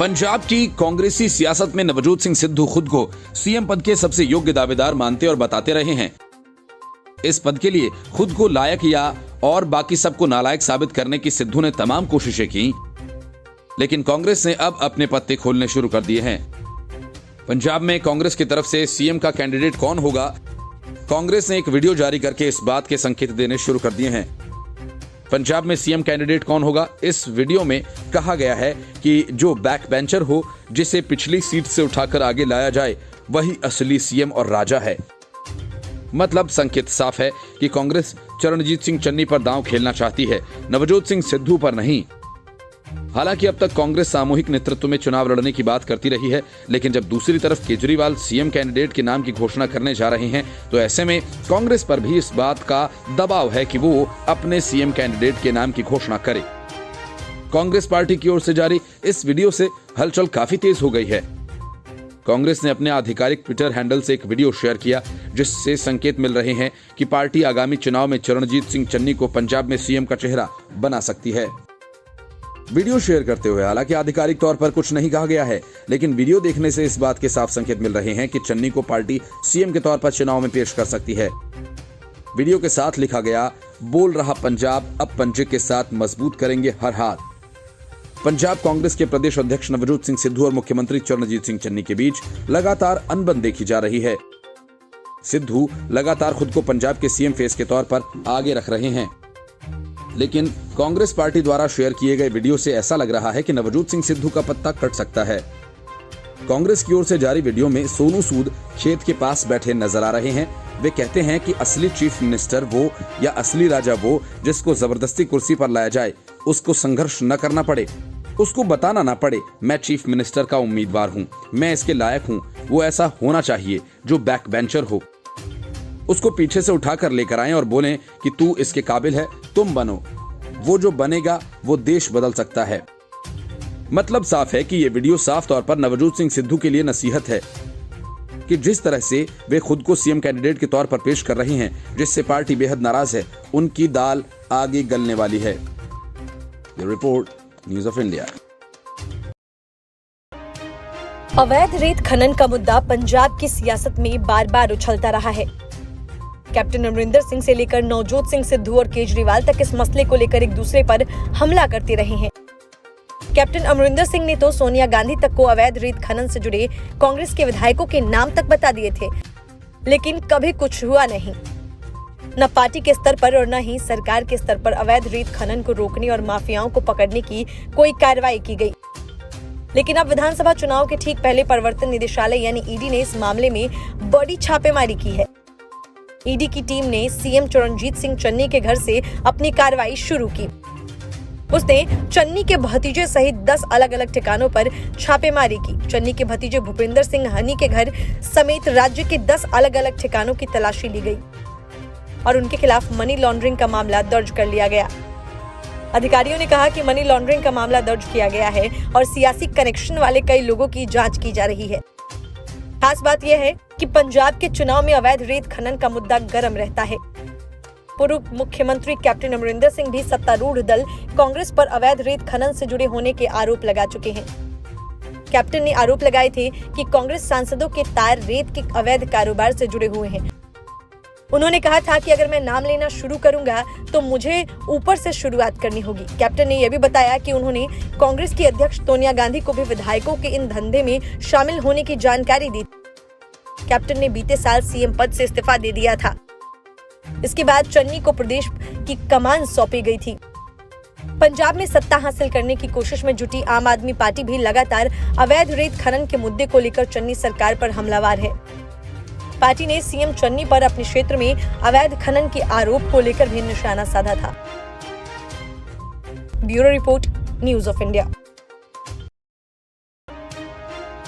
पंजाब की कांग्रेसी सियासत में नवजोत सिंह सिद्धू खुद को सीएम पद के सबसे योग्य दावेदार मानते और बताते रहे हैं। इस पद के लिए खुद को लायक या और बाकी सबको नालायक साबित करने की सिद्धू ने तमाम कोशिशें की, लेकिन कांग्रेस ने अब अपने पत्ते खोलने शुरू कर दिए हैं। पंजाब में कांग्रेस की तरफ से सीएम का कैंडिडेट कौन होगा, कांग्रेस ने एक वीडियो जारी करके इस बात के संकेत देने शुरू कर दिए हैं। पंजाब में सीएम कैंडिडेट कौन होगा, इस वीडियो में कहा गया है कि जो बैक बेंचर हो, जिसे पिछली सीट से उठाकर आगे लाया जाए, वही असली सीएम और राजा है। मतलब संकेत साफ है कि कांग्रेस चरणजीत सिंह चन्नी पर दांव खेलना चाहती है, नवजोत सिंह सिद्धू पर नहीं। हालांकि अब तक कांग्रेस सामूहिक नेतृत्व में चुनाव लड़ने की बात करती रही है, लेकिन जब दूसरी तरफ केजरीवाल सीएम कैंडिडेट के नाम की घोषणा करने जा रहे हैं, तो ऐसे में कांग्रेस पर भी इस बात का दबाव है कि वो अपने सीएम कैंडिडेट के नाम की घोषणा करे। कांग्रेस पार्टी की ओर से जारी इस वीडियो से हलचल काफी तेज हो गई है। कांग्रेस ने अपने आधिकारिक ट्विटर हैंडल से एक वीडियो शेयर किया, जिससे संकेत मिल रहे हैं कि पार्टी आगामी चुनाव में चरणजीत सिंह चन्नी को पंजाब में सीएम का चेहरा बना सकती है। वीडियो शेयर करते हुए हालांकि आधिकारिक तौर पर कुछ नहीं कहा गया है, लेकिन वीडियो देखने से इस बात के साफ संकेत मिल रहे हैं कि चन्नी को पार्टी सीएम के तौर पर चुनाव में पेश कर सकती है। वीडियो के साथ लिखा गया, बोल रहा पंजाब, अब पंजे के साथ मजबूत करेंगे हर हाथ। पंजाब कांग्रेस के प्रदेश अध्यक्ष नवजोत सिंह सिद्धू और मुख्यमंत्री चरणजीत सिंह चन्नी के बीच लगातार अनबन देखी जा रही है। सिद्धू लगातार खुद को पंजाब के सीएम फेस के तौर पर आगे रख रहे हैं, लेकिन कांग्रेस पार्टी द्वारा शेयर किए गए वीडियो से ऐसा लग रहा है कि नवजोत सिंह सिद्धू का पत्ता कट सकता है। कांग्रेस की ओर से जारी वीडियो में सोनू सूद खेत के पास बैठे नजर आ रहे हैं। वे कहते हैं कि असली चीफ मिनिस्टर वो या असली राजा वो जिसको जबरदस्ती कुर्सी पर लाया जाए, उसको संघर्ष न करना पड़े, उसको बताना ना पड़े मैं चीफ मिनिस्टर का उम्मीदवार हूँ, मैं इसके लायक हूँ। वो ऐसा होना चाहिए जो बैक बेंचर हो, उसको पीछे से उठाकर लेकर आएं और बोलें कि तू इसके काबिल है, तुम बनो। वो जो बनेगा वो देश बदल सकता है। मतलब साफ है कि ये वीडियो साफ तौर पर नवजोत सिंह सिद्धू के लिए नसीहत है कि जिस तरह से वे खुद को सीएम कैंडिडेट के तौर पर पेश कर रहे हैं, जिससे पार्टी बेहद नाराज है, उनकी दाल आगे गलने वाली है। Report, news of India. अवैध रेत खनन का मुद्दा पंजाब की सियासत में बार बार उछलता रहा है। कैप्टन अमरिंदर सिंह से लेकर नवजोत सिंह सिद्धू और केजरीवाल तक इस मसले को लेकर एक दूसरे पर हमला करते रहे हैं। कैप्टन अमरिंदर सिंह ने तो सोनिया गांधी तक को अवैध रेत खनन से जुड़े कांग्रेस के विधायकों के नाम तक बता दिए थे, लेकिन कभी कुछ हुआ नहीं। न पार्टी के स्तर पर और न ही सरकार के स्तर पर अवैध रेत खनन को रोकने और माफियाओं को पकड़ने की कोई कार्रवाई की गई। लेकिन अब विधानसभा चुनाव के ठीक पहले प्रवर्तन निदेशालय यानी ईडी ने इस मामले में बड़ी छापेमारी की है। ईडी की टीम ने सीएम चरणजीत सिंह चन्नी के घर से अपनी कार्रवाई शुरू की। उसने चन्नी के भतीजे सहित 10 अलग अलग ठिकानों पर छापेमारी की। चन्नी के भतीजे भूपिंदर सिंह हनी के घर समेत राज्य के 10 अलग अलग ठिकानों की तलाशी ली गई और उनके खिलाफ मनी लॉन्ड्रिंग का मामला दर्ज कर लिया गया। अधिकारियों ने कहा कि मनी लॉन्ड्रिंग का मामला दर्ज किया गया है और सियासी कनेक्शन वाले कई लोगों की जांच की जा रही है। खास बात यह है कि पंजाब के चुनाव में अवैध रेत खनन का मुद्दा गर्म रहता है। पूर्व मुख्यमंत्री कैप्टन अमरिंदर सिंह भी सत्तारूढ़ दल कांग्रेस पर अवैध रेत खनन से जुड़े होने के आरोप लगा चुके हैं। कैप्टन ने आरोप लगाए थे कि कांग्रेस सांसदों के तार रेत के अवैध कारोबार से जुड़े हुए हैं। उन्होंने कहा था कि अगर मैं नाम लेना शुरू करूंगा तो मुझे ऊपर से शुरुआत करनी होगी। कैप्टन ने यह भी बताया कि उन्होंने कांग्रेस की अध्यक्ष सोनिया गांधी को भी विधायकों के इन धंधे में शामिल होने की जानकारी दी। कैप्टन ने बीते साल सीएम पद से इस्तीफा दे दिया था। इसके बाद चन्नी को प्रदेश की कमान सौंपी गई थी। पंजाब में सत्ता हासिल करने की कोशिश में जुटी आम आदमी पार्टी भी लगातार अवैध रेत खनन के मुद्दे को लेकर चन्नी सरकार पर हमलावर है। पार्टी ने सीएम चन्नी पर अपने क्षेत्र में अवैध खनन के आरोप को लेकर भी निशाना साधा था। Bureau report, news of India.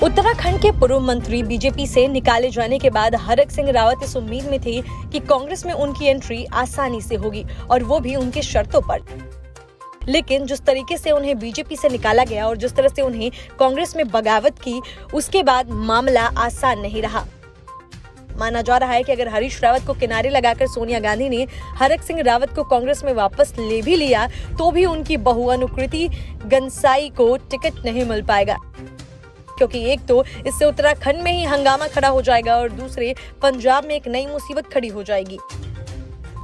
Uttarakhand के पूर्व मंत्री बीजेपी से निकाले जाने के बाद हरक सिंह रावत इस उम्मीद में थे कि कांग्रेस में उनकी एंट्री आसानी से होगी और वो भी उनकी शर्तों पर। लेकिन जिस तरीके से उन्हें बीजेपी से निकाला गया और जिस तरह से उन्हें कांग्रेस में बगावत की, उसके बाद मामला आसान नहीं रहा। माना जा रहा है कि अगर हरीश रावत को किनारे लगाकर सोनिया गांधी ने हरक सिंह रावत को कांग्रेस में वापस ले भी लिया तो भी उनकी बहू अनुकृति गंसाई को टिकट नहीं मिल पाएगा, क्योंकि एक तो इससे उत्तराखंड में ही हंगामा खड़ा हो जाएगा और दूसरे पंजाब में एक नई मुसीबत खड़ी हो जाएगी,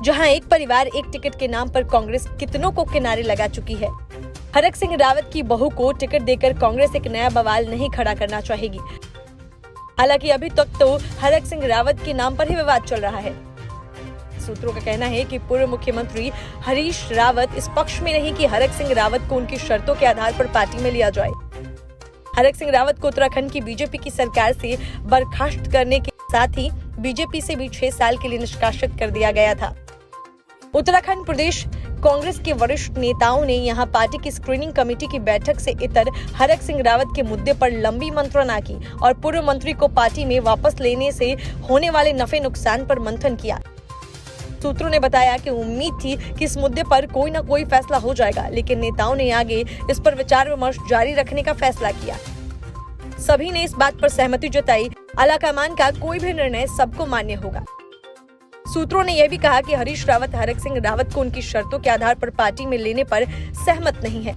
जहां एक परिवार एक टिकट के नाम पर कांग्रेस कितनों को किनारे लगा चुकी है। हरक सिंह रावत की बहू को टिकट देकर कांग्रेस एक नया बवाल नहीं खड़ा करना चाहेगी। हालांकि अभी तक तो हरक सिंह रावत के नाम पर ही विवाद चल रहा है। सूत्रों का कहना है कि पूर्व मुख्यमंत्री हरीश रावत इस पक्ष में नहीं कि हरक सिंह रावत को उनकी शर्तों के आधार पर पार्टी में लिया जाए। हरक सिंह रावत को उत्तराखंड की बीजेपी की सरकार से बर्खास्त करने के साथ ही बीजेपी से भी 6 साल के लिए निष्कासित कर दिया गया था। उत्तराखंड प्रदेश कांग्रेस के वरिष्ठ नेताओं ने यहां पार्टी की स्क्रीनिंग कमेटी की बैठक से इतर हरक सिंह रावत के मुद्दे पर लंबी मंत्रणा की और पूर्व मंत्री को पार्टी में वापस लेने से होने वाले नफे नुकसान पर मंथन किया। सूत्रों ने बताया कि उम्मीद थी कि इस मुद्दे पर कोई न कोई फैसला हो जाएगा, लेकिन नेताओं ने आगे इस पर विचार विमर्श जारी रखने का फैसला किया। सभी ने इस बात पर सहमति जताई, आलाकमान का कोई भी निर्णय सबको मान्य होगा। सूत्रों ने यह भी कहा कि हरीश रावत हरक सिंह रावत को उनकी शर्तों के आधार पर पार्टी में लेने पर सहमत नहीं है।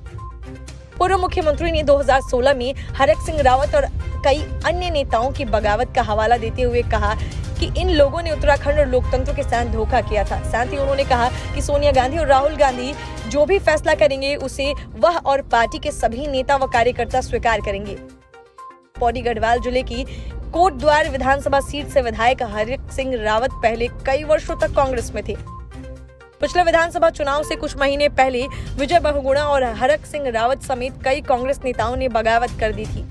पूर्व मुख्यमंत्री ने 2016 में हरक सिंह रावत और कई अन्य नेताओं की बगावत का हवाला देते हुए कहा कि इन लोगों ने उत्तराखंड और लोकतंत्र के साथ धोखा किया था। साथ ही उन्होंने कहा कि सोनिया गांधी और राहुल गांधी जो भी फैसला करेंगे उसे वह और पार्टी के सभी नेता व कार्यकर्ता स्वीकार करेंगे। पौड़ी गढ़वाल जिले की कोटद्वार विधानसभा सीट से विधायक हरक सिंह रावत पहले कई वर्षों तक कांग्रेस में थे। पिछले विधानसभा चुनाव से कुछ महीने पहले विजय बहुगुणा और हरक सिंह रावत समेत कई कांग्रेस नेताओं ने बगावत कर दी थी,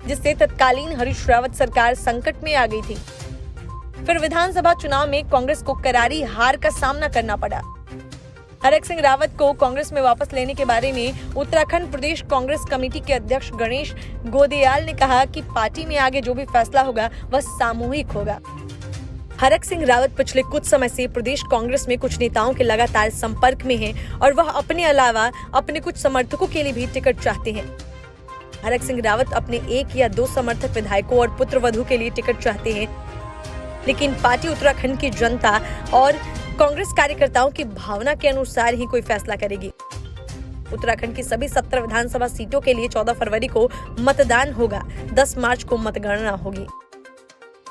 जिससे तत्कालीन हरीश रावत सरकार संकट में आ गई थी। फिर विधानसभा चुनाव में कांग्रेस को करारी हार का सामना करना पड़ा। हरक सिंह रावत को कांग्रेस में वापस लेने के बारे में उत्तराखंड प्रदेश कांग्रेस कमेटी के अध्यक्ष गणेश गोदयाल ने कहा कि पार्टी में आगे जो भी फैसला होगा वह सामूहिक होगा। हरक सिंह रावत पिछले कुछ समय से प्रदेश कांग्रेस में कुछ नेताओं के लगातार संपर्क में हैं और वह अपने अलावा अपने कुछ समर्थकों के लिए भी टिकट चाहते हैं। हरक सिंह रावत अपने 1 या 2 समर्थक विधायकों और पुत्रवधू के लिए टिकट चाहते हैं, लेकिन पार्टी उत्तराखंड की जनता और कांग्रेस कार्यकर्ताओं की भावना के अनुसार ही कोई फैसला करेगी। उत्तराखंड की सभी 17 विधानसभा सीटों के लिए 14 फरवरी को मतदान होगा। 10 मार्च को मतगणना होगी।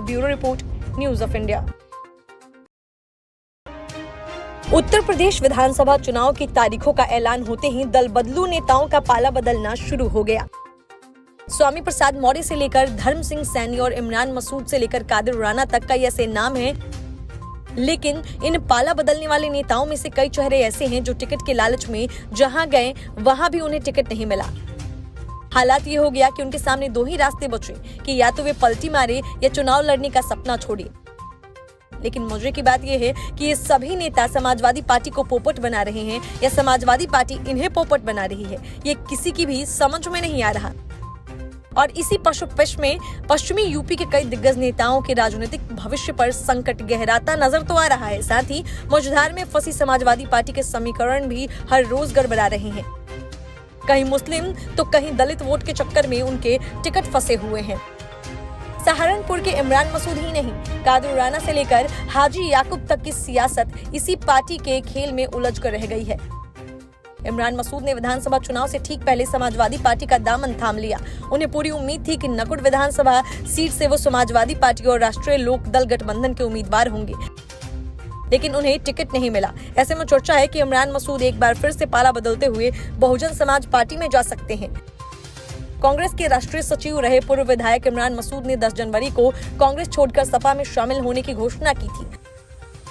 Bureau report, news of India. Uttar Pradesh विधानसभा चुनाव की तारीखों का ऐलान होते ही दल बदलू नेताओं का पाला बदलना शुरू हो गया। स्वामी प्रसाद मौर्य से लेकर धर्म सिंह सैनी और इमरान मसूद से लेकर कादिर राणा तक का ऐसे नाम है, लेकिन इन पाला बदलने वाले नेताओं में से कई चेहरे ऐसे हैं जो टिकट के लालच में जहां गए वहां भी उन्हें टिकट नहीं मिला। हालात ये हो गया कि उनके सामने 2 ही रास्ते बचे कि या तो वे पलटी मारे या चुनाव लड़ने का सपना छोड़े। लेकिन मजे की बात यह है कि ये सभी नेता समाजवादी पार्टी को पोपट बना रहे हैं या समाजवादी पार्टी इन्हें पोपट बना रही है, ये किसी की भी समझ में नहीं आ रहा। और इसी पशुपेश में पश्चिमी यूपी के कई दिग्गज नेताओं के राजनीतिक भविष्य पर संकट गहराता नजर तो आ रहा है। साथ ही मझधार में फंसी समाजवादी पार्टी के समीकरण भी हर रोज गड़बड़ा रहे हैं। कहीं मुस्लिम तो कहीं दलित वोट के चक्कर में उनके टिकट फंसे हुए हैं। सहारनपुर के इमरान मसूद ही नहीं, कादिर राणा से लेकर हाजी याकूब तक की सियासत इसी पार्टी के खेल में उलझ कर रह गई है। इमरान मसूद ने विधानसभा चुनाव से ठीक पहले समाजवादी पार्टी का दामन थाम लिया। उन्हें पूरी उम्मीद थी कि नकुड़ विधानसभा सीट से वो समाजवादी पार्टी और राष्ट्रीय लोक दल गठबंधन के उम्मीदवार होंगे, लेकिन उन्हें टिकट नहीं मिला। ऐसे में चर्चा है कि इमरान मसूद एक बार फिर से पाला बदलते हुए बहुजन समाज पार्टी में जा सकते हैं। कांग्रेस के राष्ट्रीय सचिव रहे पूर्व विधायक इमरान मसूद ने 10 जनवरी को कांग्रेस छोड़कर सपा में शामिल होने की घोषणा की थी।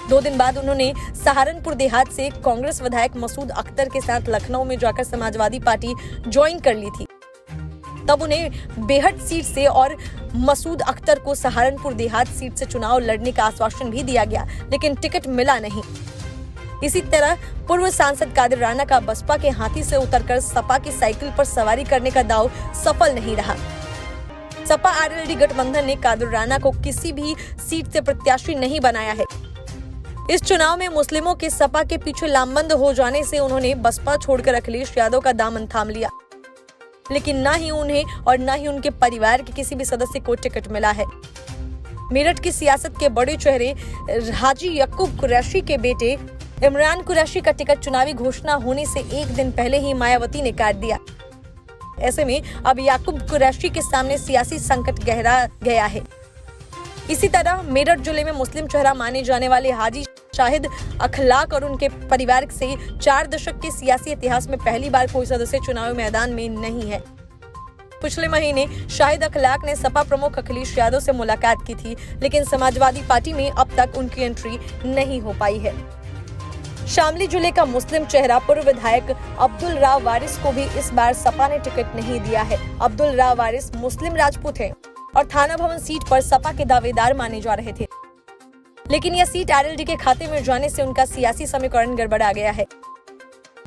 2 दिन बाद उन्होंने सहारनपुर देहात से कांग्रेस विधायक मसूद अख्तर के साथ लखनऊ में जाकर समाजवादी पार्टी ज्वाइन कर ली थी। तब उन्हें बेहट सीट से और मसूद अख्तर को सहारनपुर देहात सीट से चुनाव लड़ने का आश्वासन भी दिया गया, लेकिन टिकट मिला नहीं। इसी तरह पूर्व सांसद कादिर राणा का बसपा के हाथी से उतरकर सपा की साइकिल पर सवारी करने का दाव सफल नहीं रहा। सपा आरएलडी गठबंधन ने कादिर राणा को किसी भी सीट से प्रत्याशी नहीं बनाया है। इस चुनाव में मुस्लिमों के सपा के पीछे लामबंद हो जाने से उन्होंने बसपा छोड़कर अखिलेश यादव का दामन थाम लिया, लेकिन न ही उन्हें और न ही उनके परिवार के किसी भी सदस्य को टिकट मिला है। मेरठ की सियासत के बड़े चेहरे हाजी यक्कूब कुरैशी के बेटे इमरान कुरैशी का टिकट चुनावी घोषणा होने से एक दिन पहले ही मायावती ने काट दिया। ऐसे में अब याकूब कुरैशी के सामने सियासी संकट गहरा गया है। इसी तरह मेरठ जिले में मुस्लिम चेहरा माने जाने वाले हाजी शाहिद अखलाक और उनके परिवार से 4 दशक के सियासी इतिहास में पहली बार कोई सदस्य चुनावी मैदान में नहीं है। पिछले महीने शाहिद अखलाक ने सपा प्रमुख अखिलेश यादव से मुलाकात की थी, लेकिन समाजवादी पार्टी में अब तक उनकी एंट्री नहीं हो पाई है। शामली जिले का मुस्लिम चेहरा पूर्व विधायक अब्दुल राव वारिस को भी इस बार सपा ने टिकट नहीं दिया है। अब्दुल राव वारिस मुस्लिम राजपूत हैं और थाना भवन सीट पर सपा के दावेदार माने जा रहे थे, लेकिन यह सीट आरएलडी के खाते में जाने से उनका सियासी समीकरण गड़बड़ा गया है।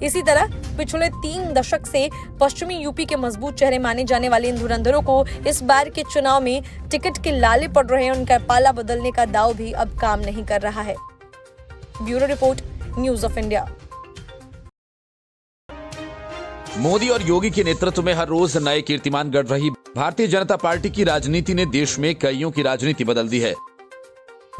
इसी तरह पिछले 3 दशक से पश्चिमी यूपी के मजबूत चेहरे माने जाने वाले इन धुरंधरों को इस बार के चुनाव में टिकट के लाले पड़ रहे हैं। उनका पाला बदलने का दाव भी अब काम नहीं कर रहा है। Bureau report, news of India. Modi और योगी के नेतृत्व में हर रोज नए कीर्तिमान गढ़ रही भारतीय जनता पार्टी की राजनीति ने देश में कईयों की राजनीति बदल दी है।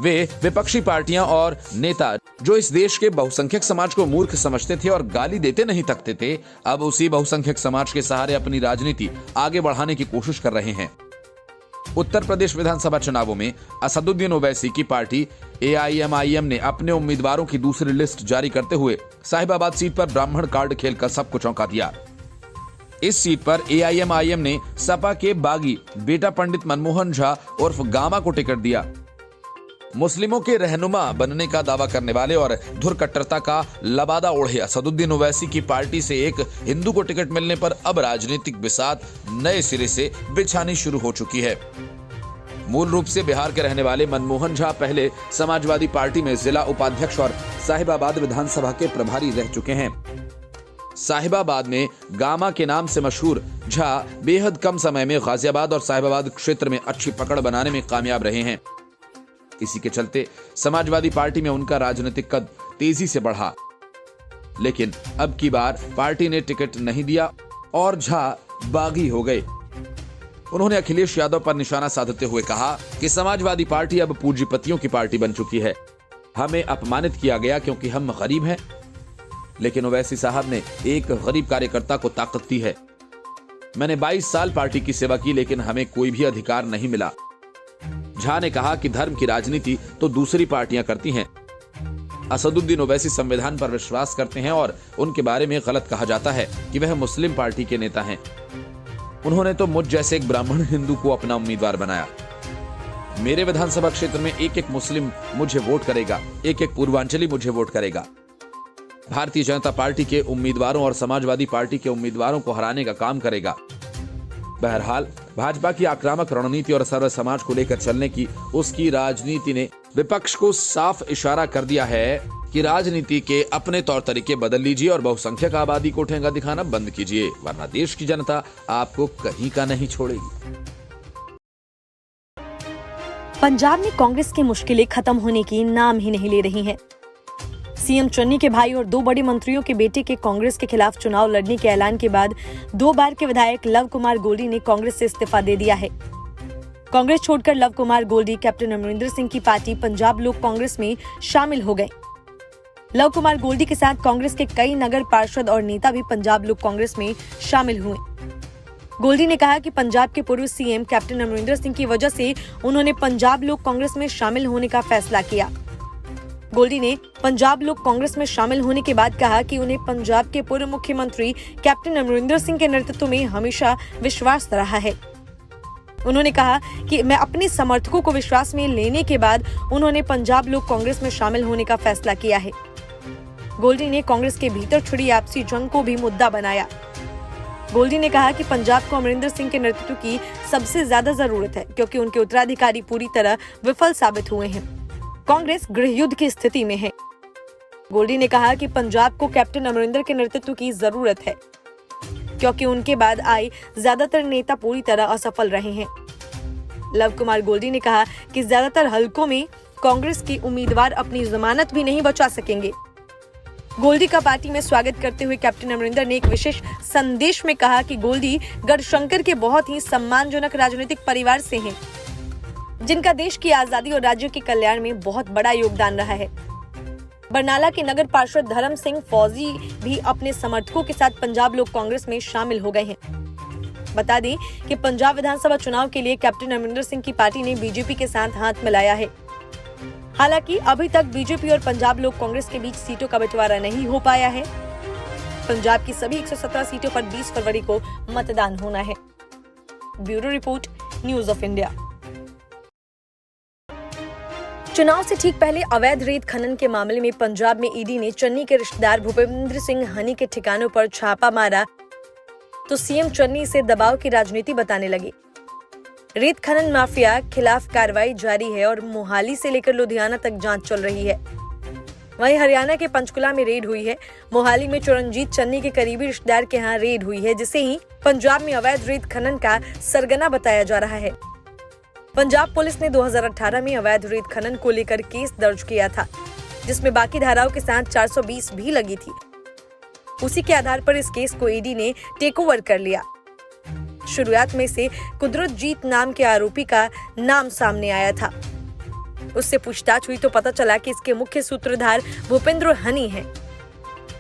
वे विपक्षी पार्टियां और नेता जो इस देश के बहुसंख्यक समाज को मूर्ख समझते थे और गाली देते नहीं थकते थे, अब उसी बहुसंख्यक समाज के सहारे अपनी राजनीति आगे बढ़ाने की कोशिश कर रहे हैं। उत्तर प्रदेश विधानसभा चुनावों में असदुद्दीन ओवैसी की पार्टी AIMIM ने अपने उम्मीदवारों की दूसरी लिस्ट जारी करते हुए साहिबाबाद सीट पर ब्राह्मण कार्ड खेलकर सबको चौंका दिया। इस सीट पर AIMIM ने सपा के बागी बेटा पंडित मनमोहन झा उर्फ गामा को टिकट दिया। मुस्लिमों के रहनुमा बनने का दावा करने वाले और धुरकट्टरता का लबादा ओढ़े असदुद्दीन ओवैसी की पार्टी से एक हिंदू को टिकट मिलने पर अब राजनीतिक बिसात नए सिरे से बिछानी शुरू हो चुकी है। मूल रूप से बिहार के रहने वाले मनमोहन झा पहले समाजवादी पार्टी में जिला उपाध्यक्ष और साहिबाबाद विधानसभा के प्रभारी रह चुके हैं। साहिबाबाद में गामा के नाम से मशहूर झा बेहद कम समय में गाजियाबाद और साहिबाबाद क्षेत्र में अच्छी पकड़ बनाने में कामयाब रहे हैं। इसी के चलते समाजवादी पार्टी में उनका राजनीतिक कद तेजी से बढ़ा, लेकिन अब की बार पार्टी ने टिकट नहीं दिया और झा बागी हो गए। उन्होंने अखिलेश यादव पर निशाना साधते हुए कहा कि समाजवादी पार्टी अब पूंजीपतियों की पार्टी बन चुकी है। हमें अपमानित किया गया क्योंकि हम गरीब हैं, लेकिन ओवैसी साहब ने एक गरीब कार्यकर्ता को ताकत दी है। मैंने 22 साल पार्टी की सेवा की, लेकिन हमें कोई भी अधिकार नहीं मिला। झा ने कहा कि धर्म की राजनीति तो दूसरी पार्टियां करती हैं। असदुद्दीन ओवैसी संविधान पर विश्वास करते हैं और उनके बारे में गलत कहा जाता है कि वह मुस्लिम पार्टी के नेता हैं। उन्होंने तो मुझ जैसे एक ब्राह्मण हिंदू को अपना उम्मीदवार बनाया। मेरे विधानसभा क्षेत्र में एक मुस्लिम मुझे वोट करेगा, एक पूर्वांचली मुझे वोट करेगा। भारतीय जनता पार्टी के उम्मीदवारों और समाजवादी पार्टी के उम्मीदवारों को हराने का काम करेगा। बहरहाल भाजपा की आक्रामक रणनीति और सर्व समाज को लेकर चलने की उसकी राजनीति ने विपक्ष को साफ इशारा कर दिया है कि राजनीति के अपने तौर तरीके बदल लीजिए और बहुसंख्यक आबादी को ठेंगा दिखाना बंद कीजिए, वरना देश की जनता आपको कहीं का नहीं छोड़ेगी। पंजाब में कांग्रेस की मुश्किलें खत्म होने की नाम ही नहीं ले रही हैं। सीएम चन्नी के भाई और 2 बड़े मंत्रियों के बेटे के कांग्रेस के खिलाफ चुनाव लड़ने के ऐलान के बाद 2 बार के विधायक लव कुमार गोल्डी ने कांग्रेस से इस्तीफा दे दिया है। कांग्रेस छोड़कर लव कुमार गोल्डी कैप्टन अमरिंदर सिंह की पार्टी पंजाब लोक कांग्रेस में शामिल हो गए। लव कुमार गोल्डी के साथ कांग्रेस के कई नगर पार्षद और नेता भी पंजाब लोक कांग्रेस में शामिल हुए। गोल्डी ने कहा कि पंजाब के पूर्व सीएम कैप्टन अमरिंदर सिंह की वजह से उन्होंने पंजाब लोक कांग्रेस में शामिल होने का फैसला किया। गोल्डी ने पंजाब लोक कांग्रेस में शामिल होने के बाद कहा कि उन्हें पंजाब के पूर्व मुख्यमंत्री कैप्टन अमरिंदर सिंह के नेतृत्व में हमेशा विश्वास रहा है। उन्होंने कहा कि मैं अपने समर्थकों को विश्वास में लेने के बाद उन्होंने पंजाब लोक कांग्रेस में शामिल होने का फैसला किया है। गोल्डी ने कांग्रेस के भीतर छिड़ी आपसी जंग को भी मुद्दा बनाया। गोल्डी ने कहा कि पंजाब को अमरिंदर सिंह के नेतृत्व की सबसे ज्यादा जरूरत है, क्योंकि उनके उत्तराधिकारी पूरी तरह विफल साबित हुए हैं। कांग्रेस गृहयुद्ध की स्थिति में है। गोल्डी ने कहा कि पंजाब को कैप्टन अमरिंदर के नेतृत्व की जरूरत है, क्योंकि उनके बाद आए ज्यादातर नेता पूरी तरह असफल रहे हैं। लव कुमार गोल्डी ने कहा कि ज्यादातर हलकों में कांग्रेस के उम्मीदवार अपनी जमानत भी नहीं बचा सकेंगे। गोल्डी का पार्टी में स्वागत करते हुए कैप्टन अमरिंदर ने एक विशेष संदेश में कहा कि गोल्डी गढ़शंकर के बहुत ही सम्मानजनक राजनीतिक परिवार से हैं। जिनका देश की आजादी और राज्य के कल्याण में बहुत बड़ा योगदान रहा है। बरनाला के नगर पार्षद धर्म सिंह फौजी भी अपने समर्थकों के साथ पंजाब लोक कांग्रेस में शामिल हो गए हैं। बता दें कि पंजाब विधानसभा चुनाव के लिए कैप्टन अमरिंदर सिंह की पार्टी ने बीजेपी के साथ हाथ मिलाया है। हालांकि अभी तक बीजेपी और पंजाब लोक कांग्रेस के बीच सीटों का बंटवारा नहीं हो पाया है। पंजाब की सभी 117 सीटों पर 20 फरवरी को मतदान होना है। Bureau report, news of India. चुनाव से ठीक पहले अवैध रेत खनन के मामले में पंजाब में ईडी ने चन्नी के रिश्तेदार भूपेंद्र सिंह हनी के ठिकानों पर छापा मारा तो सीएम चन्नी इसे दबाव की राजनीति बताने लगे। रेत खनन माफिया खिलाफ कार्रवाई जारी है और मोहाली से लेकर लुधियाना तक जांच चल रही है। वहीं हरियाणा के पंचकुला में रेड हुई है। मोहाली में चरणजीत चन्नी के करीबी रिश्तेदार के यहाँ रेड हुई है, जिसे ही पंजाब में अवैध रेत खनन का सरगना बताया जा रहा है। पंजाब पुलिस ने 2018 में अवैध रेत खनन को लेकर केस दर्ज किया था, जिसमें बाकी धाराओं के साथ 420 भी लगी थी। उसी के आधार पर इस केस को ईडी ने टेक ओवर कर लिया। शुरुआत में से कुदरतजीत नाम के आरोपी का नाम सामने आया था। उससे पूछताछ हुई तो पता चला कि इसके मुख्य सूत्रधार भूपेंद्र हनी हैं।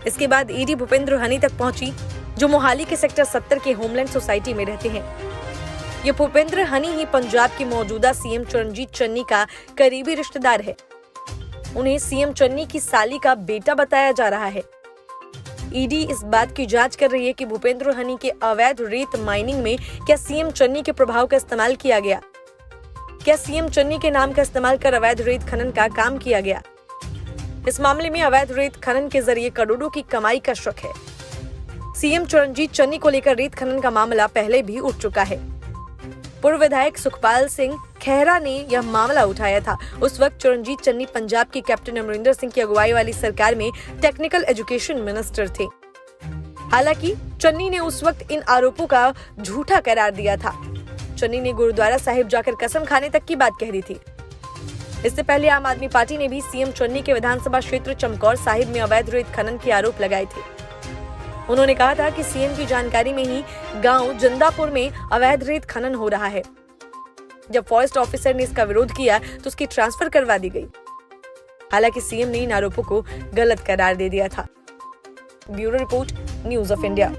इसके बाद ईडी भूपेंद्र हनी तक पहुंची, जो मोहाली के सेक्टर 70 के होमलैंड सोसाइटी में रहते हैं। ये भूपेंद्र हनी ही पंजाब के मौजूदा सीएम चरणजीत चन्नी का करीबी रिश्तेदार है। उन्हें सीएम चन्नी की साली का बेटा बताया जा रहा है। ईडी इस बात की जांच कर रही है कि भूपेंद्र हनी के अवैध रेत माइनिंग में क्या सीएम चन्नी के प्रभाव का इस्तेमाल किया गया। क्या सीएम चन्नी के नाम का इस्तेमाल कर अवैध रेत खनन का काम किया गया। इस मामले में अवैध रेत खनन के जरिए करोड़ों की कमाई का शक है। सीएम चरणजीत चन्नी को लेकर रेत खनन का मामला पहले भी उठ चुका है। पूर्व विधायक सुखपाल सिंह खेहरा ने यह मामला उठाया था। उस वक्त चरणजीत चन्नी पंजाब के कैप्टन अमरिंदर सिंह की अगुवाई वाली सरकार में टेक्निकल एजुकेशन मिनिस्टर थे। हालांकि चन्नी ने उस वक्त इन आरोपों का झूठा करार दिया था। चन्नी ने गुरुद्वारा साहिब जाकर कसम खाने तक की बात कह दी थी। इससे पहले आम आदमी पार्टी ने भी सीएम चन्नी के विधानसभा क्षेत्र चमकौर साहिब में अवैध रेत खनन के आरोप लगाए थे। उन्होंने कहा था कि सीएम की जानकारी में ही गांव जंदापुर में अवैध रेत खनन हो रहा है। जब फॉरेस्ट ऑफिसर ने इसका विरोध किया तो उसकी ट्रांसफर करवा दी गई। हालांकि सीएम ने इन आरोपों को गलत करार दे दिया था। Bureau report, news of India.